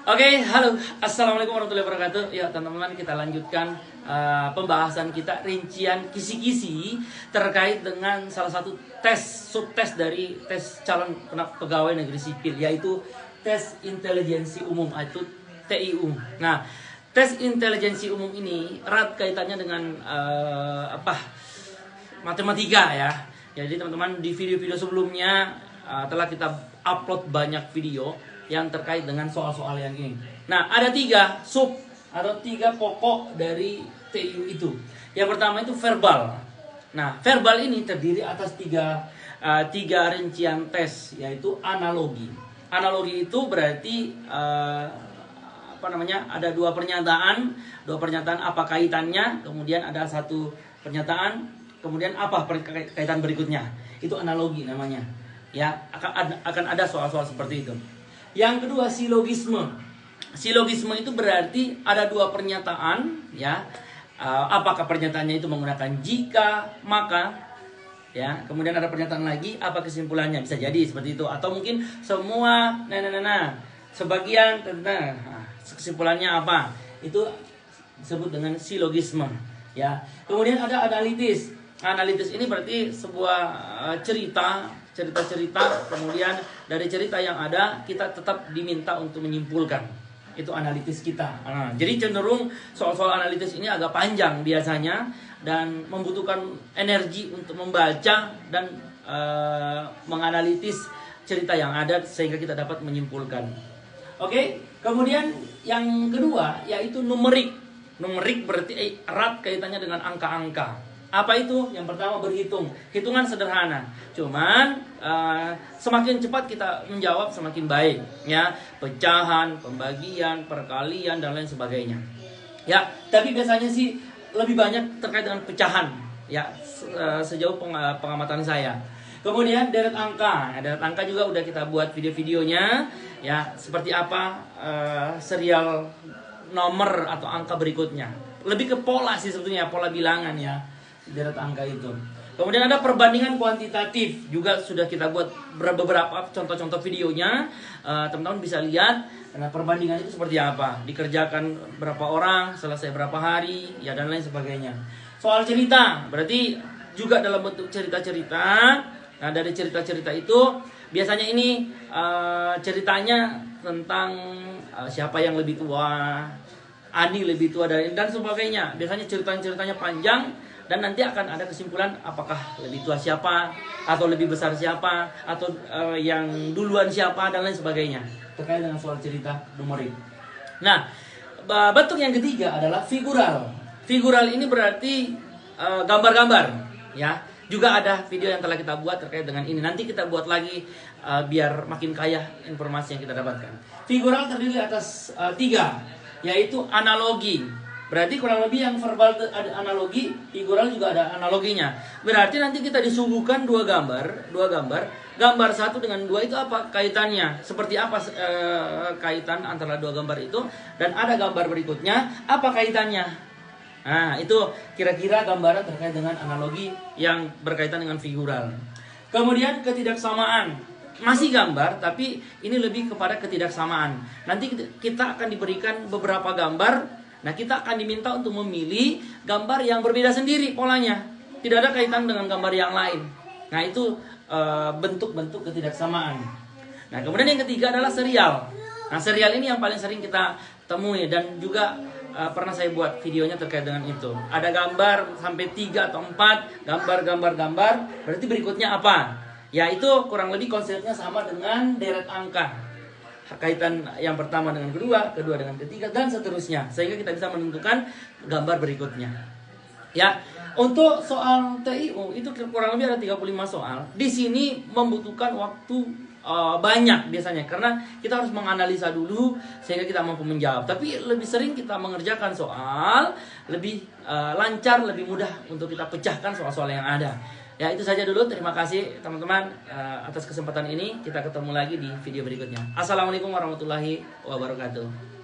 Oke, halo, assalamualaikum warahmatullahi wabarakatuh. Ya teman-teman, kita lanjutkan pembahasan kita, rincian kisi-kisi terkait dengan salah satu subtes dari tes calon pegawai negeri sipil, yaitu tes intelijensi umum atau TIU. Nah, tes intelijensi umum ini erat kaitannya dengan matematika ya. Jadi teman-teman, di video-video sebelumnya telah kita upload banyak video yang terkait dengan soal-soal yang ini. Nah, ada 3 sub atau 3 pokok dari TIU itu. Yang pertama itu verbal. Nah, verbal ini terdiri atas tiga rincian tes, yaitu analogi. Analogi itu berarti ada dua pernyataan apa kaitannya, kemudian ada satu pernyataan, kemudian apa kaitan berikutnya. Itu analogi namanya. Ya, akan ada soal-soal seperti itu. Yang kedua, silogisme. Silogisme itu berarti ada 2 pernyataan, ya. Apakah pernyataannya itu menggunakan jika, maka, ya. Kemudian ada pernyataan lagi, apa kesimpulannya, bisa jadi seperti itu. Atau mungkin semua, sebagian, kesimpulannya apa? Itu disebut dengan silogisme, ya. Kemudian ada analitis. Analitis ini berarti sebuah cerita, kemudian dari cerita yang ada kita tetap diminta untuk menyimpulkan. Itu analitis kita. Jadi cenderung soal-soal analitis ini agak panjang biasanya dan membutuhkan energi untuk membaca dan menganalitis cerita yang ada sehingga kita dapat menyimpulkan. Oke, kemudian yang kedua yaitu numerik. Numerik berarti erat kaitannya dengan angka-angka. Apa itu? Yang pertama, berhitung. Hitungan sederhana. Cuman semakin cepat kita menjawab semakin baik, ya. Pecahan, pembagian, perkalian dan lain sebagainya. Ya, tapi biasanya sih lebih banyak terkait dengan pecahan, ya, sejauh pengamatan saya. Kemudian deret angka. Deret angka juga udah kita buat video-videonya, ya, seperti apa serial nomor atau angka berikutnya. Lebih ke pola sih sebetulnya, pola bilangan ya. Deret angka itu. Kemudian ada perbandingan kuantitatif, juga sudah kita buat beberapa contoh-contoh videonya. Teman-teman bisa lihat. Karena perbandingan itu seperti apa, dikerjakan berapa orang, selesai berapa hari, ya, dan lain sebagainya. Soal cerita, berarti juga dalam bentuk cerita-cerita. Nah, dari cerita-cerita itu biasanya ini ceritanya tentang siapa yang lebih tua, Ani lebih tua dan sebagainya. Biasanya ceritanya panjang. Dan nanti akan ada kesimpulan apakah lebih tua siapa, atau lebih besar siapa, atau yang duluan siapa, dan lain sebagainya. Terkait dengan soal cerita numerik. Nah, bentuk yang ketiga adalah figural. Figural ini berarti gambar-gambar, ya. Juga ada video yang telah kita buat terkait dengan ini. Nanti kita buat lagi biar makin kaya informasi yang kita dapatkan. Figural terdiri atas 3, yaitu analogi. Berarti kurang lebih yang verbal ada analogi, figural juga ada analoginya. Berarti nanti kita disuguhkan 2 gambar. Gambar 1 dengan 2 itu apa kaitannya? Seperti apa kaitan antara 2 gambar itu? Dan ada gambar berikutnya, apa kaitannya? Nah, itu kira-kira gambaran terkait dengan analogi yang berkaitan dengan figural. Kemudian ketidaksamaan. Masih gambar, tapi ini lebih kepada ketidaksamaan. Nanti kita akan diberikan beberapa gambar. Nah, kita akan diminta untuk memilih gambar yang berbeda sendiri polanya. Tidak ada kaitan dengan gambar yang lain. Nah, itu bentuk-bentuk ketidaksamaan. Nah, kemudian yang ketiga adalah serial. Nah, serial ini yang paling sering kita temui dan juga pernah saya buat videonya terkait dengan itu. Ada gambar sampai 3 atau 4 gambar. Berarti berikutnya apa? Ya, itu kurang lebih konsepnya sama dengan deret angka. Kaitan yang pertama dengan kedua dengan ketiga, dan seterusnya. Sehingga kita bisa menentukan gambar berikutnya. Ya, untuk soal TIU itu kurang lebih ada 35 soal. Di sini membutuhkan waktu banyak biasanya. Karena kita harus menganalisa dulu sehingga kita mampu menjawab. Tapi lebih sering kita mengerjakan soal, lebih lancar, lebih mudah untuk kita pecahkan soal-soal yang ada. Ya, itu saja dulu. Terima kasih teman-teman atas kesempatan ini. Kita ketemu lagi di video berikutnya. Assalamualaikum warahmatullahi wabarakatuh.